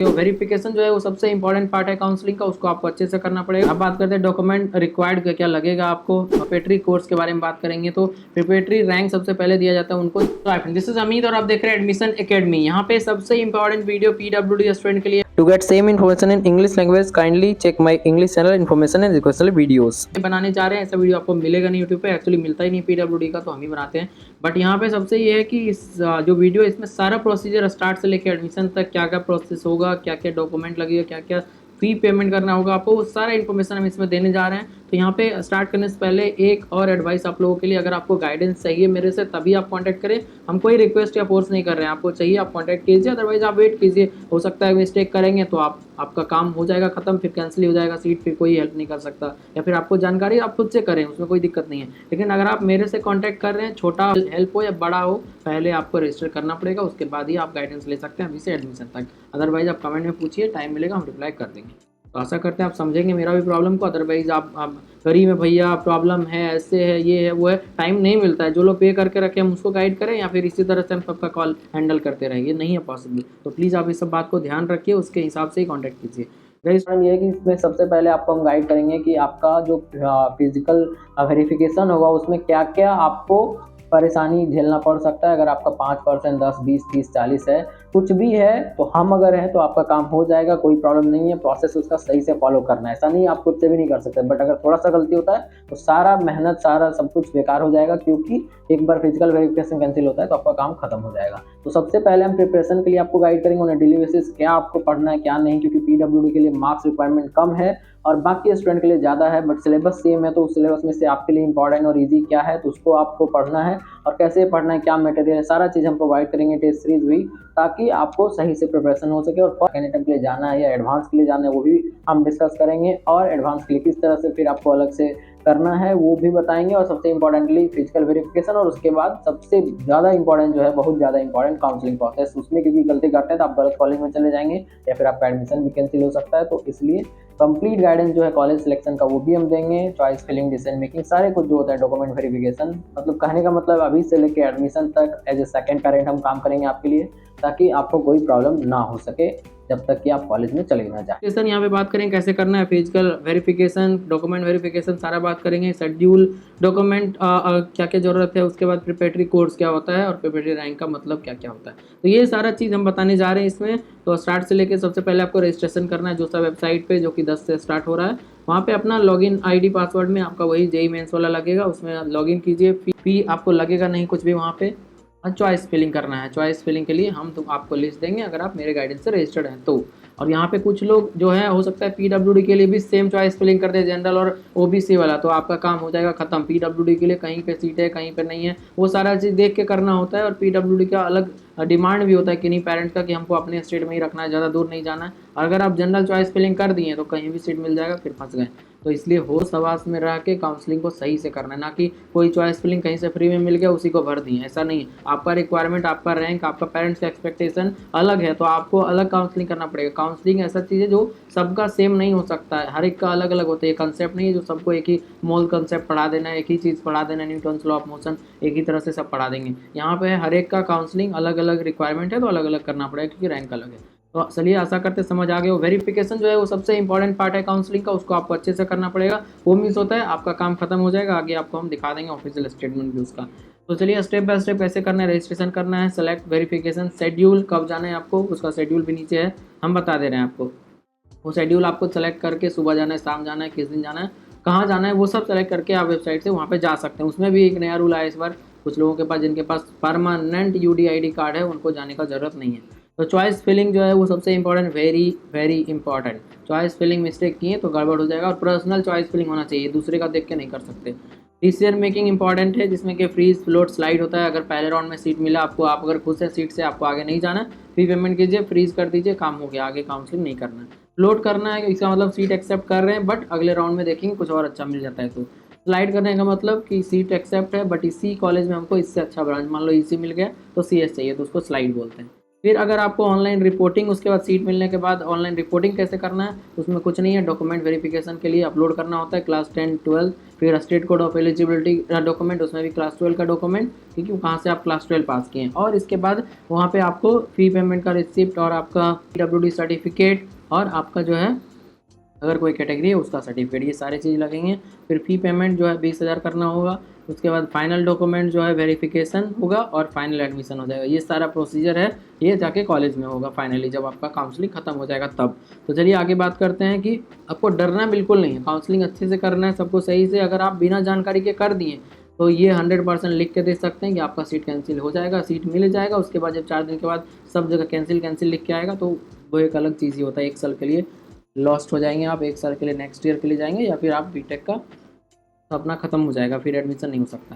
तो वेरिफिकेशन जो है वो सबसे इंपॉर्टेंट पार्ट है काउंसलिंग का, उसको आपको अच्छे से करना पड़ेगा। अब बात करते हैं डॉक्यूमेंट रिक्वायर्ड क्या क्या लगेगा आपको। प्रिपरेटरी कोर्स के बारे में बात करेंगे तो प्रिपरेटरी रैंक सबसे पहले दिया जाता है उनको। दिस इज अमीद और आप देख रहे हैं एडमिशन एकेडमी। यहाँ पे सबसे इंपॉर्टेंट वीडियो पीडब्ल्यूडी स्टूडेंट के लिए। To get same information in English language, kindly check my English channel information and educational videos। बनाने जा रहे हैं, ऐसा वीडियो आपको मिलेगा नहीं यूट्यूब पे, एक्चुअली मिलता ही नहीं पीडब्ल्यूडी का, तो हम ही बनाते हैं। बट यहाँ पे सबसे ये है कि इस जो वीडियो इसमें सारा प्रोसीजर स्टार्ट से लेकर एडमिशन तक क्या क्या प्रोसेस होगा, क्या क्या डॉक्यूमेंट लगेगा, क्या क्या फी पेमेंट करना होगा आपको, वो सारा इन्फॉर्मेशन हम इसमें देने जा रहे हैं। तो यहाँ पे स्टार्ट करने से पहले एक और एडवाइस आप लोगों के लिए, अगर आपको गाइडेंस चाहिए मेरे से तभी आप कांटेक्ट करें। हम कोई रिक्वेस्ट या फोर्स नहीं कर रहे हैं, आपको चाहिए आप कांटेक्ट कीजिए, अदरवाइज आप वेट कीजिए। हो सकता है मिस्टेक करेंगे तो आपका काम हो जाएगा खत्म, फिर कैंसिल हो जाएगा सीट, फिर कोई हेल्प नहीं कर सकता। या फिर आपको जानकारी आप खुद से करें, उसमें कोई दिक्कत नहीं है। लेकिन अगर आप मेरे से कॉन्टैक्ट कर रहे हैं, छोटा हेल्प हो या बड़ा हो, पहले आपको रजिस्टर करना पड़ेगा, उसके बाद ही आप गाइडेंस ले सकते हैं अभी से एडमिशन तक। अदरवाइज आप कमेंट में पूछिए, टाइम मिलेगा हम रिप्लाई कर देंगे। तो आशा करते हैं आप समझेंगे मेरा भी प्रॉब्लम को। अदरवाइज आप करिए में भैया प्रॉब्लम है, ऐसे है, ये है, वो है, टाइम नहीं मिलता है। जो लोग पे करके रखे हम उसको गाइड करें, या फिर इसी तरह से हम सबका कॉल हैंडल करते रहें, ये नहीं है पॉसिबल। तो प्लीज़ आप इस सब बात को ध्यान रखिए, उसके हिसाब से ही कॉन्टैक्ट कीजिए। गाइस ये है कि इसमें सबसे पहले आपको हम गाइड करेंगे कि आपका जो फिजिकल वेरिफिकेशन होगा उसमें क्या क्या आपको परेशानी झेलना पड़ सकता है। अगर आपका 5%, 10, 20, 30, 40 है, कुछ भी है, तो हम अगर हैं तो आपका काम हो जाएगा, कोई प्रॉब्लम नहीं है। प्रोसेस उसका सही से फॉलो करना है, ऐसा नहीं आप खुद से भी नहीं कर सकते। बट अगर थोड़ा सा गलती होता है तो सारा मेहनत, सारा सब कुछ बेकार हो जाएगा, क्योंकि एक बार फिजिकल वेरिफिकेशन कैंसिल होता है तो आपका काम खत्म हो जाएगा। तो सबसे पहले हम प्रिपरेशन के लिए आपको गाइड करेंगे ऑन डेली बेसिस, क्या आपको पढ़ना है क्या नहीं, क्योंकि पीडब्ल्यूडी के लिए मार्क्स रिक्वायरमेंट कम है और बाकी स्टूडेंट के लिए ज़्यादा है, बट सिलेबस सेम है। तो उस सिलेबस में से आपके लिए इंपॉर्टेंट और इजी क्या है, तो उसको आपको पढ़ना है, और कैसे पढ़ना है, क्या मटेरियल है, सारा चीज़ हम प्रोवाइड करेंगे टेस्ट सीरीज भी, ताकि आपको सही से प्रिपरेशन हो सके। और सेकेंड अटेम्प्ट के लिए जाना है या एडवांस के लिए जाना है वो भी हम डिस्कस करेंगे, और एडवांस के लिए किस तरह से फिर आपको अलग से करना है वो भी बताएंगे। और सबसे इंपॉर्टेंटली फिजिकल वेरिफिकेशन, और उसके बाद सबसे ज़्यादा इंपॉर्टेंट जो है, बहुत ज़्यादा इंपॉर्टेंट, काउंसलिंग प्रोसेस। उसमें क्योंकि गलती करते हैं तो आप गलत कॉलेज में चले जाएंगे, या फिर आपका एडमिशन भी कैंसिल हो सकता है। तो इसलिए कंप्लीट गाइडेंस जो है कॉलेज सिलेक्शन का वो भी हम देंगे, चॉइस फिलिंग, डिसीजन मेकिंग, सारे कुछ जो होता है, डॉक्यूमेंट वेरिफिकेशन, मतलब कहने का मतलब अभी से लेकर एडमिशन तक एज ए सेकंड पेरेंट हम काम करेंगे आपके लिए, ताकि आपको कोई प्रॉब्लम ना हो सके जब तक कि आप कॉलेज में चले ना जाए। यहाँ पे बात करें कैसे करना है फिजिकल वेरिफिकेशन, डॉक्यूमेंट वेरिफिकेशन, सारा बात करेंगे। शेड्यूल, डॉक्यूमेंट क्या क्या जरूरत है, उसके बाद प्रिपरेटरी कोर्स क्या होता है, और प्रिपरेटरी रैंक का मतलब क्या क्या होता है, तो ये सारा चीज़ हम बताने जा रहे हैं इसमें। तो स्टार्ट से लेकर सबसे पहले आपको रजिस्ट्रेशन करना है, जो सा वेबसाइट पे, जो कि 10 से स्टार्ट हो रहा है, वहाँ पे अपना लॉगिन आईडी पासवर्ड में आपका वही जेई मेंस वाला लगेगा, उसमें लॉगिन कीजिए। फी आपको लगेगा नहीं कुछ भी वहाँ पे। चॉइस फिलिंग करना है, चॉइस फिलिंग के लिए हम आपको लिस्ट देंगे अगर आप मेरे गाइडेंस से रजिस्टर्ड हैं तो। और यहाँ पे कुछ लोग जो है, हो सकता है पीडब्ल्यूडी के लिए भी सेम चॉइस फिलिंग कर दे, जनरल और ओबीसी वाला, तो आपका काम हो जाएगा खत्म। पीडब्ल्यूडी के लिए कहीं पे सीट है, कहीं पे नहीं है, वो सारा चीज़ देख के करना होता है। और पीडब्ल्यूडी का अलग डिमांड भी होता है कि नहीं, पेरेंट्स का, कि हमको अपने स्टेट में ही रखना है, ज़्यादा दूर नहीं जाना है। और अगर आप जनरल चॉइस फिलिंग कर दिए तो कहीं भी सीट मिल जाएगा, फिर फंस गए। तो इसलिए होश हवास में रह के काउंसलिंग को सही से करना है, ना कि कोई चॉइस फिलिंग कहीं से फ्री में मिल गया उसी को भर दिए, ऐसा नहीं है। आपका रिक्वायरमेंट, आपका रैंक, आपका पेरेंट्स का एक्सपेक्टेशन अलग है, तो आपको अलग काउंसलिंग करना पड़ेगा। काउंसलिंग ऐसा चीज़ है जो सबका सेम नहीं हो सकता है, हर एक का अलग अलग होता है। कंसेप्ट नहीं है जो सबको एक ही मोल कंसेप्ट पढ़ा देना है, एक ही चीज़ पढ़ा देना, न्यूटन्स लॉ ऑफ मोशन एक ही तरह से सब पढ़ा देंगे। यहाँ पे हर एक का काउंसलिंग अलग अलग रिक्वायरमेंट है, तो अलग अलग करना पड़ेगा, क्योंकि रैंक अलग है। तो चलिए, आशा करते समझ आ गए हो। वेरिफिकेशन जो है वो सबसे इंपॉर्टेंट पार्ट है काउंसलिंग का, उसको आपको अच्छे से करना पड़ेगा। वो मिस होता है आपका काम खत्म हो जाएगा, आगे आपको हम दिखा देंगे ऑफिशियल स्टेटमेंट भी उसका। तो चलिए स्टेप बाय स्टेप कैसे करना है। रजिस्ट्रेशन करना है, सेलेक्ट वेरिफिकेशन, शेड्यूल कब जाना है आपको, उसका शेड्यूल भी नीचे है, हम बता दे रहे हैं आपको। वो शेड्यूल आपको सेलेक्ट करके सुबह जाना है, शाम जाना है, किस दिन जाना है, कहाँ जाना है, वो सब सेलेक्ट करके आप वेबसाइट से वहाँ पे जा सकते हैं। उसमें भी एक नया रूल आया इस बार, कुछ लोगों के पास, जिनके पास परमानेंट यूडीआईडी कार्ड है, उनको जाने का ज़रूरत नहीं है। तो चॉइस फिलिंग जो है वो सबसे important, very very important. Choice filling mistake किए तो गड़बड़ हो जाएगा, और पर्सनल चॉइस फिलिंग होना चाहिए, दूसरे का देख के नहीं कर सकते। डिसीजन मेकिंग इंपॉर्टेंट है, जिसमें कि फ्रीज, फ्लोट, स्लाइड होता है। अगर पहले राउंड में सीट मिला आपको, आप अगर खुद से सीट से आपको आगे नहीं जाना, फी पेमेंट कीजिए, फ्रीज कर दीजिए, काम हो गया, आगे काउंसलिंग नहीं करना है। फ्लोट करना है, इसका मतलब सीट एक्सेप्ट कर रहे हैं, बट अगले राउंड में देखेंगे कुछ और अच्छा मिल जाता है। तो स्लाइड करने का मतलब कि सीट एक्सेप्ट है, बट इसी कॉलेज में हमको इससे अच्छा ब्रांच, मान लो इसी मिल गया तो CS चाहिए, तो उसको स्लाइड बोलते हैं। फिर अगर आपको ऑनलाइन रिपोर्टिंग उसके बाद सीट मिलने के बाद ऑनलाइन रिपोर्टिंग कैसे करना है, उसमें कुछ नहीं है, डॉक्यूमेंट वेरिफिकेशन के लिए अपलोड करना होता है क्लास 10 12, फिर state code of eligibility document, उसमें भी क्लास 12 का डॉक्यूमेंट, क्योंकि कहाँ से आप क्लास 12 पास किए हैं। और इसके बाद वहाँ पे आपको फी पेमेंट का रिसिप्ट और आपका PWD सर्टिफिकेट और आपका जो है अगर कोई कैटेगरी है उसका सर्टिफिकेट, ये सारी चीज़ लगेंगे। फिर फ़ी पेमेंट जो है 20,000 करना होगा। उसके बाद फाइनल डॉक्यूमेंट जो है वेरिफिकेशन होगा और फाइनल एडमिशन हो जाएगा। ये सारा प्रोसीजर है, ये जाके कॉलेज में होगा फाइनली जब आपका काउंसलिंग ख़त्म हो जाएगा तब। तो चलिए आगे बात करते हैं कि आपको डरना बिल्कुल नहीं है, काउंसलिंग अच्छे से करना है, सबको सही से। अगर आप बिना जानकारी के कर दिए तो ये 100% लिख के दे सकते हैं कि आपका सीट कैंसिल हो जाएगा, सीट मिल जाएगा। उसके बाद जब 4 दिन के बाद सब जगह कैंसिल कैंसिल लिख के आएगा तो वो एक अलग चीज़ ही होता है। 1 साल के लिए लॉस्ट हो जाएंगे आप, 1 साल के लिए नेक्स्ट ईयर के लिए जाएंगे, या फिर आप बीटेक का अपना ख़त्म हो जाएगा, फिर एडमिशन नहीं हो सकता।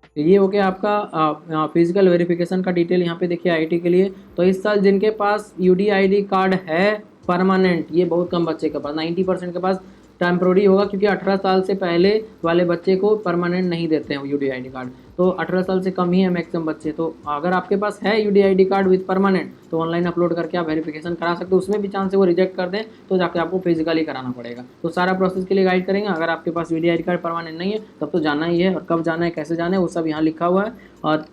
तो ये हो गया आपका फिजिकल वेरिफिकेशन का डिटेल। यहाँ पे देखिए आईटी के लिए, तो इस साल जिनके पास UDID कार्ड है परमानेंट, ये बहुत कम बच्चे के पास, 90% के पास टेम्प्रोरी होगा, क्योंकि 18 साल से पहले वाले बच्चे को परमानेंट नहीं देते हैं UDID कार्ड। तो 18 साल से कम ही है मैक्सिमम बच्चे। तो अगर आपके पास है UDID कार्ड विद परमानेंट तो ऑनलाइन अपलोड करके आप वेरिफिकेशन करा सकते हो। उसमें भी चांस है वो रिजेक्ट कर दें तो जाके आपको फिजिकली कराना पड़ेगा। तो सारा प्रोसेस के लिए गाइड करेंगे। अगर आपके पास UDID कार्ड परमानेंट नहीं है तब तो जाना ही है, और कब जाना है कैसे जाना है वो सब यहाँ लिखा हुआ है। और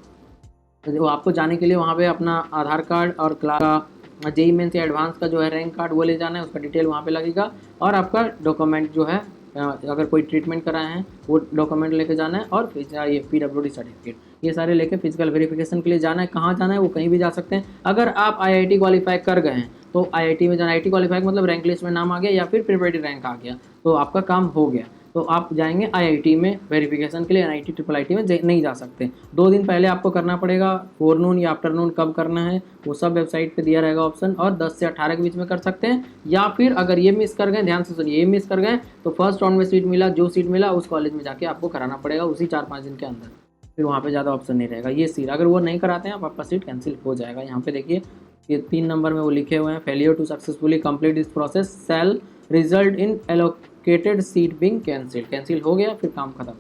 वो आपको जाने के लिए वहाँ पे अपना आधार कार्ड और क्लास जेई मेंस या एडवांस का जो है रैंक कार्ड वो ले जाना है, उसका डिटेल वहाँ पे लगेगा। और आपका डॉक्यूमेंट जो है अगर कोई ट्रीटमेंट कराए हैं वो डॉक्यूमेंट लेके जाना है, और ये PWD सर्टिफिकेट, ये सारे लेके फिजिकल वेरिफिकेशन के लिए जाना है। कहाँ जाना है वो कहीं भी जा सकते हैं। अगर आप IIT क्वालिफाई कर गए हैं तो IIT में जाना। IIT क्वालिफाई मतलब रैंक लिस्ट में नाम आ गया या फिर प्रिपरेटरी रैंक आ गया तो आपका काम हो गया। तो आप जाएंगे IIT में वेरिफिकेशन के लिए, NIT IIIT में नहीं जा सकते। 2 दिन पहले आपको करना पड़ेगा, फोरनून या आफ्टरनून कब करना है वो सब वेबसाइट पे दिया रहेगा ऑप्शन, और 10 से 18 के बीच में कर सकते हैं। या फिर अगर ये मिस कर गए, ध्यान से सुनिए, ये मिस कर गए तो फर्स्ट राउंड में सीट मिला, जो सीट मिला उस कॉलेज में जाके आपको कराना पड़ेगा उसी 4-5 दिन के अंदर। फिर वहाँ पे ज़्यादा ऑप्शन नहीं रहेगा। ये सीट अगर वो नहीं कराते हैं आपका सीट कैंसिल हो जाएगा। यहाँ पे देखिए ये 3 नंबर में वो लिखे हुए हैं, failure to successfully complete this process shall result in allocated seat being cancel हो गया, फिर काम खत्म।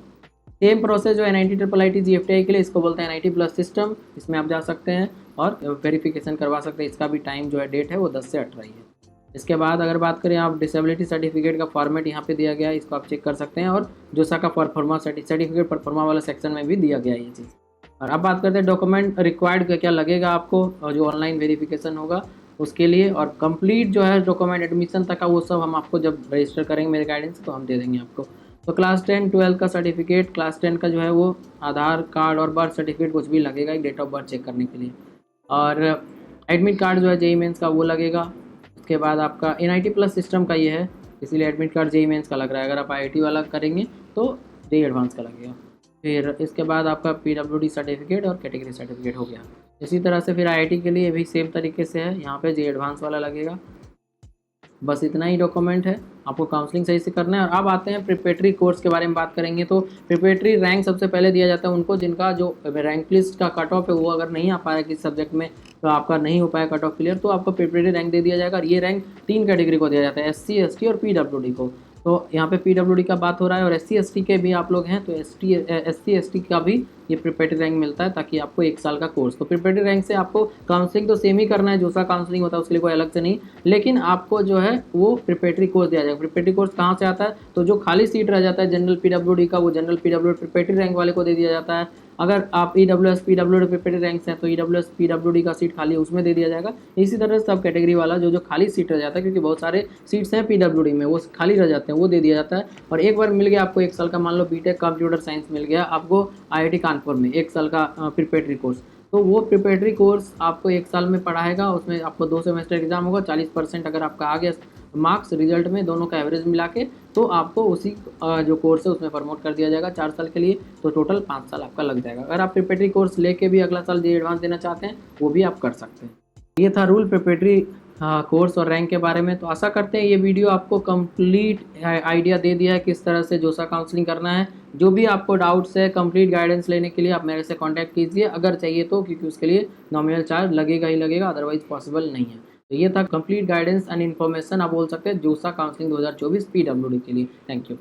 सेम प्रोसेस जो NIT IIIT GFTI के लिए, इसको बोलते हैं NIT प्लस सिस्टम। इसमें आप जा सकते हैं और वेरिफिकेशन करवा सकते हैं। इसका भी टाइम जो है डेट है वो 10 से 18 ही है। इसके बाद अगर बात करें आप डिसेबिलिटी सर्टिफिकेट का फॉर्मेट यहाँ पे दिया गया है, इसको आप चेक कर सकते हैं। और जोसा का परफॉर्मा सर्टिफिकेट परफॉर्मा वाला सेक्शन में भी दिया गया है ये चीज़। और अब बात करते हैं डॉक्यूमेंट रिक्वायर्ड क्या क्या लगेगा आपको, और जो ऑनलाइन वेरिफिकेशन होगा उसके लिए, और कंप्लीट जो है डॉक्यूमेंट एडमिशन तक का वो सब हम आपको जब रजिस्टर करेंगे मेरे गाइडेंस तो हम दे देंगे आपको। तो क्लास 10 12 का सर्टिफिकेट, क्लास 10 का जो है वो आधार कार्ड और बर्थ सर्टिफिकेट कुछ भी लगेगा एक डेट ऑफ बर्थ चेक करने के लिए। और एडमिट कार्ड जो है जेई मेंस का वो लगेगा। उसके बाद आपका NIT प्लस सिस्टम का ये है, इसीलिए एडमिट कार्ड जेई मेंस का लग रहा है। अगर आप IIT वाला करेंगे तो जेई एडवांस का लगेगा। फिर इसके बाद आपका PWD सर्टिफिकेट और कैटेगरी सर्टिफिकेट हो गया। इसी तरह से फिर IIT के लिए भी सेम तरीके से है, यहाँ पे जेई एडवांस वाला लगेगा। बस इतना ही डॉक्यूमेंट है, आपको काउंसलिंग सही से करना है। और अब आते हैं प्रिपरेटरी कोर्स के बारे में बात करेंगे। तो प्रिपरेटरी रैंक सबसे पहले दिया जाता है उनको जिनका जो रैंक लिस्ट का कट ऑफ है वो अगर नहीं आ पाया किसी सब्जेक्ट में, तो आपका नहीं हो पाया कट ऑफ क्लियर, तो आपको प्रिपरेटरी रैंक दे दिया जाएगा। और ये रैंक 3 कैटेगरी को दिया जाता है, SC ST और PWD को। तो यहाँ पे PWD का बात हो रहा है, और SC ST के भी आप लोग हैं तो SC ST का भी ये प्रिपरेटरी रैंक मिलता है, ताकि आपको 1 साल का कोर्स। तो प्रिपरेटरी रैंक से आपको काउंसलिंग तो सेम ही करना है, जो सा काउंसलिंग होता है उसके लिए कोई अलग से नहीं, लेकिन आपको जो है वो प्रिपरेटरी कोर्स दिया जाएगा। प्रिपरेटरी कोर्स कहाँ से आता है, तो जो खाली सीट रह जाता है जनरल PWD का, वो जनरल PWD प्रिपरेटरी रैंक वाले को दे दिया जाता है। अगर आप EWS PWD प्रिपरेटरी रैंक से हैं तो EWS PWD का सीट खाली है उसमें दे दिया जाएगा। इसी तरह सब कैटेगरी वाला जो खाली सीट रह जाता है, क्योंकि बहुत सारे सीट्स हैं PWD में वो खाली रह जाते हैं, वो दे दिया जाता है। और एक बार मिल गया आपको 1 साल का, मान लो बीटेक कंप्यूटर साइंस मिल गया आपको IIT कानपुर में 1 साल का प्रिपरेटरी कोर्स, तो वो प्रिपरेटरी कोर्स आपको 1 साल में पढ़ाएगा। उसमें आपको 2 सेमेस्टर एग्जाम होगा, 40% अगर आपका आ गया मार्क्स रिजल्ट में, दोनों का एवरेज मिला के, तो आपको उसी जो कोर्स है उसमें प्रमोट कर दिया जाएगा 4 साल के लिए। तो टोटल 5 साल आपका लग जाएगा। अगर आप प्रिपरेटरी कोर्स लेके भी अगला साल जेईई एडवांस देना चाहते हैं वो भी आप कर सकते हैं। ये था रूल प्रिपरेटरी कोर्स और रैंक के बारे में। तो आशा करते हैं ये वीडियो आपको कंप्लीट आइडिया दे दिया है किस तरह से जोसा काउंसलिंग करना है। जो भी आपको डाउट्स है कंप्लीट गाइडेंस लेने के लिए आप मेरे से कांटेक्ट कीजिए अगर चाहिए तो, क्योंकि उसके लिए नॉमिनल चार्ज लगेगा ही लगेगा, अदरवाइज पॉसिबल नहीं है। तो ये था कंप्लीट गाइडेंस एंड इन्फॉर्मेशन, आप बोल सकते हैं जोसा काउंसलिंग 2024 PWD के लिए। Thank you.